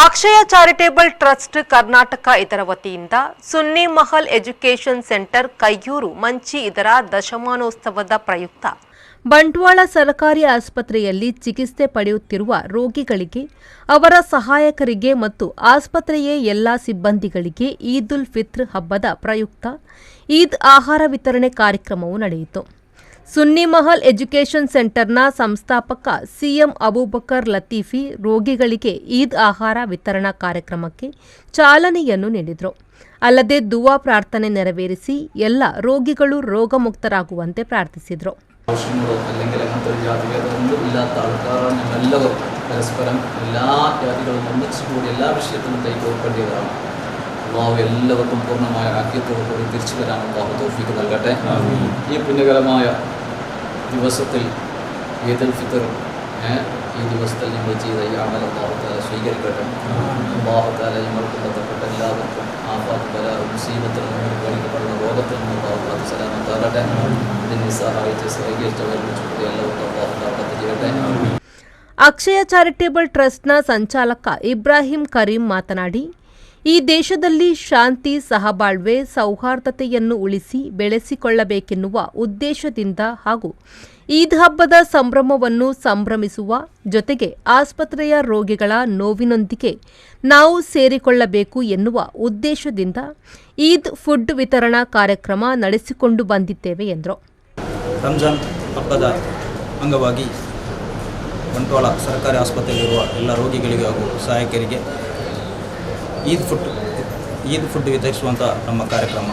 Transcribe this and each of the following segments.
ಅಕ್ಷಯ charitable trust Karnataka ಇದರ ವತಿಯಿಂದ ಸುನ್ನಿ Mahal education centre ಕೈಯೂರು Manchi ಇದರ ದಶಮಾನೋತ್ಸವದ ಪ್ರಯುಕ್ತ ಬಂಟ್ವಾಳ ಸರ್ಕಾರಿ ಆಸ್ಪತ್ರೆಯಲ್ಲಿ ಚಿಕಿತ್ಸೆ ಪಡೆಯುತ್ತಿರುವ ರೋಗಿಗಳಿಗೆ ಅವರ ಸಹಾಯಕರಿಗೆ ಮತ್ತು ಆಸ್ಪತ್ರೆಯ ಎಲ್ಲಾ ಸಿಬ್ಬಂದಿಗಳಿಗೆ ಈದ್ ಉಲ್ ಫಿತ್ರ್ ಹಬ್ಬದ ಪ್ರಯುಕ್ತ ಈದ್ ಆಹಾರ ವಿತರಣೆ ಕಾರ್ಯಕ್ರಮವು ನಡೆಯಿತು. ಸುನ್ನಿ ಮಹಲ್ ಎಜುಕೇಷನ್ ಸೆಂಟರ್ನ ಸಂಸ್ಥಾಪಕ ಸಿಎಂ ಅಬೂಬಕರ್ ಲತೀಫಿ ರೋಗಿಗಳಿಗೆ ಈದ್ ಆಹಾರ ವಿತರಣಾ ಕಾರ್ಯಕ್ರಮಕ್ಕೆ ಚಾಲನೆಯನ್ನು ನೀಡಿದರು. ಅಲ್ಲದೆ ದುವಾ ಪ್ರಾರ್ಥನೆ ನೆರವೇರಿಸಿ ಎಲ್ಲ ರೋಗಿಗಳು ರೋಗಮುಕ್ತರಾಗುವಂತೆ ಪ್ರಾರ್ಥಿಸಿದರು. അല്ലെങ്കിൽ അങ്ങനത്തെ ഒരു ജാതിഭേദമൊന്നും ഇല്ലാത്ത ആൾക്കാരാണ് ഞങ്ങളെല്ലാവരും പരസ്പരം എല്ലാ ജാതികളും ഒന്നിച്ചു കൂടി എല്ലാ വിഷയത്തിലും കൈകോർക്കേണ്ടതാണ്. അള്ളാഹു എല്ലാവർക്കും പൂർണ്ണമായ ആഫിയത്തോടു കൂടി തിരിച്ചു വരാൻ അള്ളാഹു തൗഫീഖ് നൽകട്ടെ. ഈ പുണ്യകരമായ ദിവസത്തിൽ ഈദ് ഉൽ ഫിത്ർ ഈ ദിവസത്തിൽ ഞങ്ങൾ ചെയ്ത ഈ അമൽ അള്ളാഹു തആല സ്വീകരിക്കട്ടെ. അള്ളാഹു തആല ഞങ്ങൾക്ക് ബന്ധപ്പെട്ട എല്ലാവർക്കും ആഫാത്ത് ബലാ മുസീബത്തിൽ നിന്ന് പരിഹരിക്കപ്പെടുന്ന രോഗത്തിൽ നിന്ന് അള്ളാഹു തആല സലാമത്താകട്ടെ. ഇതിനെ സഹായിച്ച് സഹകരിച്ചവരും എല്ലാവർക്കും അള്ളാഹു തആല ചെയ്യട്ടെ. ಅಕ್ಷಯ ಚಾರಿಟೇಬಲ್ ಟ್ರಸ್ಟ್ನ ಸಂಚಾಲಕ ಇಬ್ರಾಹಿಂ ಕರೀಂ ಮಾತನಾಡಿ, ಈ ದೇಶದಲ್ಲಿ ಶಾಂತಿ, ಸಹಬಾಳ್ವೆ, ಸೌಹಾರ್ದತೆಯನ್ನು ಉಳಿಸಿ ಬೆಳೆಸಿಕೊಳ್ಳಬೇಕೆನ್ನುವ ಉದ್ದೇಶದಿಂದ ಹಾಗೂ ಈದ್ ಹಬ್ಬದ ಸಂಭ್ರಮವನ್ನು ಸಂಭ್ರಮಿಸುವ ಜೊತೆಗೆ ಆಸ್ಪತ್ರೆಯ ರೋಗಿಗಳ ನೋವಿನೊಂದಿಗೆ ನಾವು ಸೇರಿಕೊಳ್ಳಬೇಕು ಎನ್ನುವ ಉದ್ದೇಶದಿಂದ ಈದ್ ಫುಡ್ ವಿತರಣಾ ಕಾರ್ಯಕ್ರಮ ನಡೆಸಿಕೊಂಡು ಬಂದಿದ್ದೇವೆ ಎಂದರು. ರಂಜಾನ್ ಹಬ್ಬದ ಅಂಗವಾಗಿ ಬಂಟ್ವಾಳ ಸರ್ಕಾರಿ ಆಸ್ಪತ್ರೆಯಲ್ಲಿರುವ ಎಲ್ಲ ರೋಗಿಗಳಿಗೆ ಹಾಗೂ ಸಹಾಯಕರಿಗೆ ಈದ್ ಫುಡ್ ವಿತರಿಸುವಂಥ ನಮ್ಮ ಕಾರ್ಯಕ್ರಮ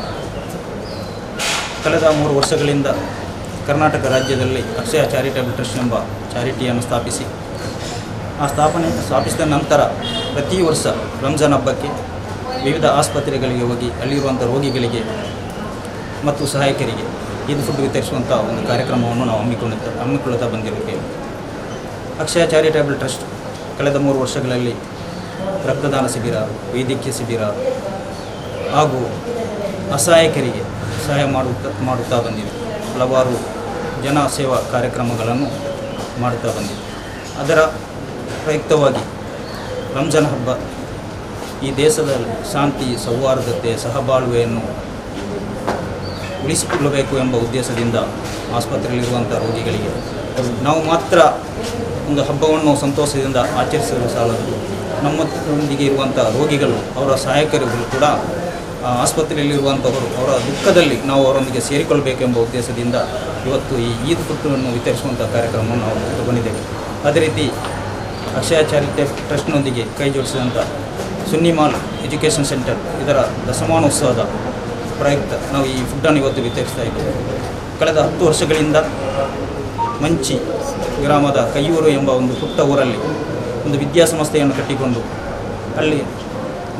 ಕಳೆದ 3 ವರ್ಷಗಳಿಂದ ಕರ್ನಾಟಕ ರಾಜ್ಯದಲ್ಲಿ ಅಕ್ಷಯ ಚಾರಿಟೇಬಲ್ ಟ್ರಸ್ಟ್ ಎಂಬ ಚಾರಿಟಿಯನ್ನು ಸ್ಥಾಪಿಸಿದ ನಂತರ ಪ್ರತಿ ವರ್ಷ ರಂಜಾನ್ ಹಬ್ಬಕ್ಕೆ ವಿವಿಧ ಆಸ್ಪತ್ರೆಗಳಿಗೆ ಹೋಗಿ ಅಲ್ಲಿರುವಂಥ ರೋಗಿಗಳಿಗೆ ಮತ್ತು ಸಹಾಯಕರಿಗೆ ಈದ್ ಫುಡ್ ವಿತರಿಸುವಂಥ ಒಂದು ಕಾರ್ಯಕ್ರಮವನ್ನು ನಾವು ಹಮ್ಮಿಕೊಳ್ಳುತ್ತಾ ಬಂದಿರುತ್ತೇವೆ. ಅಕ್ಷಯ ಚಾರಿಟೇಬಲ್ ಟ್ರಸ್ಟ್ ಕಳೆದ 3 ವರ್ಷಗಳಲ್ಲಿ ರಕ್ತದಾನ ಶಿಬಿರ, ವೈದ್ಯಕೀಯ ಶಿಬಿರ ಹಾಗೂ ಅಸಹಾಯಕರಿಗೆ ಸಹಾಯ ಮಾಡುತ್ತಾ ಬಂದಿದೆ. ಹಲವಾರು ಜನ ಸೇವಾ ಕಾರ್ಯಕ್ರಮಗಳನ್ನು ಮಾಡುತ್ತಾ ಬಂದಿದೆ. ಅದರ ಪ್ರಯುಕ್ತವಾಗಿ ರಂಜಾನ್ ಹಬ್ಬ ಈ ದೇಶದಲ್ಲಿ ಶಾಂತಿ, ಸೌಹಾರ್ದತೆ, ಸಹಬಾಳ್ವೆಯನ್ನು ಉಳಿಸಿಕೊಳ್ಳಬೇಕು ಎಂಬ ಉದ್ದೇಶದಿಂದ ಆಸ್ಪತ್ರೆಯಲ್ಲಿರುವಂಥ ರೋಗಿಗಳಿಗೆ ನಾವು ಮಾತ್ರ ಒಂದು ಹಬ್ಬವನ್ನು ಸಂತೋಷದಿಂದ ಆಚರಿಸಲು ಸಾಲದು. ನಮ್ಮೊಂದಿಗೆ ಇರುವಂಥ ರೋಗಿಗಳು, ಅವರ ಸಹಾಯಕರುಗಳು ಕೂಡ ಆಸ್ಪತ್ರೆಯಲ್ಲಿರುವಂಥವರು ಅವರ ದುಃಖದಲ್ಲಿ ನಾವು ಅವರೊಂದಿಗೆ ಸೇರಿಕೊಳ್ಳಬೇಕೆಂಬ ಉದ್ದೇಶದಿಂದ ಇವತ್ತು ಈ ಈದ್ ಫುಡ್ಡನ್ನು ವಿತರಿಸುವಂಥ ಕಾರ್ಯಕ್ರಮವನ್ನು ನಾವು ತಗೊಂಡಿದ್ದೇವೆ. ಅದೇ ರೀತಿ ಅಕ್ಷಯ ಚಾರಿಟೇಬಲ್ ಟ್ರಸ್ಟ್ನೊಂದಿಗೆ ಕೈ ಜೋಡಿಸಿದಂಥ ಸುನ್ನಿ ಮಹಲ್ ಎಜುಕೇಷನ್ ಸೆಂಟರ್ ಇದರ ದಶಮಾನೋತ್ಸವದ ಪ್ರಯುಕ್ತ ನಾವು ಈ ಫುಡ್ಡನ್ನು ಇವತ್ತು ವಿತರಿಸ್ತಾ ಇದ್ದೇವೆ. ಕಳೆದ 10 ವರ್ಷಗಳಿಂದ ಮಂಚಿ ಗ್ರಾಮದ ಕೈಯೂರು ಎಂಬ ಒಂದು ಪುಟ್ಟ ಊರಲ್ಲಿ ಒಂದು ವಿದ್ಯಾಸಂಸ್ಥೆಯನ್ನು ಕಟ್ಟಿಕೊಂಡು ಅಲ್ಲಿ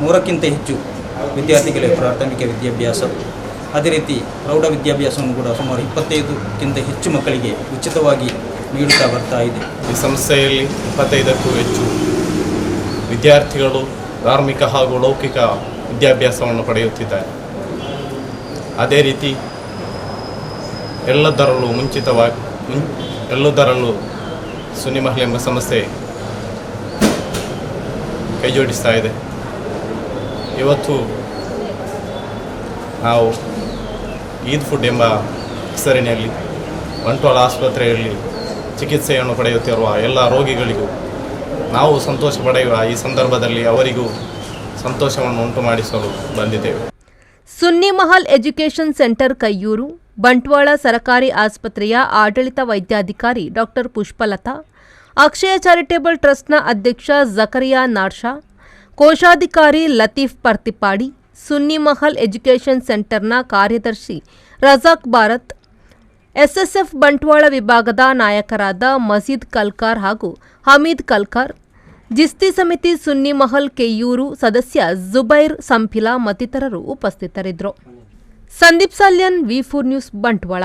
100ಕ್ಕಿಂತ ಹೆಚ್ಚು ವಿದ್ಯಾರ್ಥಿಗಳಿಗೆ ಪ್ರಾಥಮಿಕ ವಿದ್ಯಾಭ್ಯಾಸ, ಅದೇ ರೀತಿ ಪ್ರೌಢ ವಿದ್ಯಾಭ್ಯಾಸವನ್ನು ಕೂಡ ಸುಮಾರು 25ಕ್ಕಿಂತ ಹೆಚ್ಚು ಮಕ್ಕಳಿಗೆ ಉಚಿತವಾಗಿ ನೀಡುತ್ತಾ ಬರ್ತಾ ಇದೆ. ಈ ಸಂಸ್ಥೆಯಲ್ಲಿ 25ಕ್ಕೂ ಹೆಚ್ಚು ವಿದ್ಯಾರ್ಥಿಗಳು ಧಾರ್ಮಿಕ ಹಾಗೂ ಲೌಕಿಕ ವಿದ್ಯಾಭ್ಯಾಸವನ್ನು ಪಡೆಯುತ್ತಿದ್ದಾರೆ. ಅದೇ ರೀತಿ ಎಲ್ಲದರಲ್ಲೂ ಸುನ್ನಿ ಮಹಲ್ ಎಂಬ ಸಂಸ್ಥೆ ಕೈ ಜೋಡಿಸ್ತಾ ಇದೆ. ಇವತ್ತು ನಾವು ಈದ್ ಫುಡ್ ಎಂಬ ಹೆಸರಿನಲ್ಲಿ ಬಂಟ್ವಾಳ ಆಸ್ಪತ್ರೆಯಲ್ಲಿ ಚಿಕಿತ್ಸೆಯನ್ನು ಪಡೆಯುತ್ತಿರುವ ಎಲ್ಲ ರೋಗಿಗಳಿಗೂ ನಾವು ಸಂತೋಷ ಪಡೆಯುವ ಈ ಸಂದರ್ಭದಲ್ಲಿ ಅವರಿಗೂ ಸಂತೋಷವನ್ನು ಉಂಟು ಮಾಡಿಸಲು ಬಂದಿದ್ದೇವೆ. ಸುನ್ನಿ ಮಹಲ್ ಎಜುಕೇಷನ್ ಸೆಂಟರ್ ಕೈಯೂರು, ಬಂಟ್ವಾಳ ಸರ್ಕಾರಿ ಆಸ್ಪತ್ರೆಯ ಆಡಳಿತ ವೈದ್ಯಾಧಿಕಾರಿ ಡಾಕ್ಟರ್ ಪುಷ್ಪಲತಾ, ಅಕ್ಷಯ ಚಾರಿಟೇಬಲ್ ಟ್ರಸ್ಟ್ನ ಅಧ್ಯಕ್ಷ ಜಕರಿಯಾ ನಾರ್ಷಾ, ಕೋಶಾಧಿಕಾರಿ ಲತೀಫ್ ಪರ್ತಿಪಾಡಿ, ಸುನ್ನಿ ಮಹಲ್ ಎಜುಕೇಷನ್ ಸೆಂಟರ್ನ ಕಾರ್ಯದರ್ಶಿ ರಜಾಕ್ ಭಾರತ್, ಎಸ್ಎಸ್ಎಫ್ ಬಂಟ್ವಾಳ ವಿಭಾಗದ ನಾಯಕರಾದ ಮಜೀದ್ ಕಲ್ಕಾರ್ ಹಾಗೂ ಹಮೀದ್ ಕಲ್ಕಾರ್, ಜಿಸ್ತಿ ಸಮಿತಿ ಸುನ್ನಿ ಮಹಲ್ ಕೆಯ್ಯೂರು ಸದಸ್ಯ ಜುಬೈರ್ ಸಂಪಿಲಾ ಮತ್ತಿತರರು ಉಪಸ್ಥಿತರಿದ್ದರು. ಸಂದೀಪ್ ಸಾಲ್ಯನ್, ವಿ4 ನ್ಯೂಸ್, ಬಂಟ್ವಾಳ.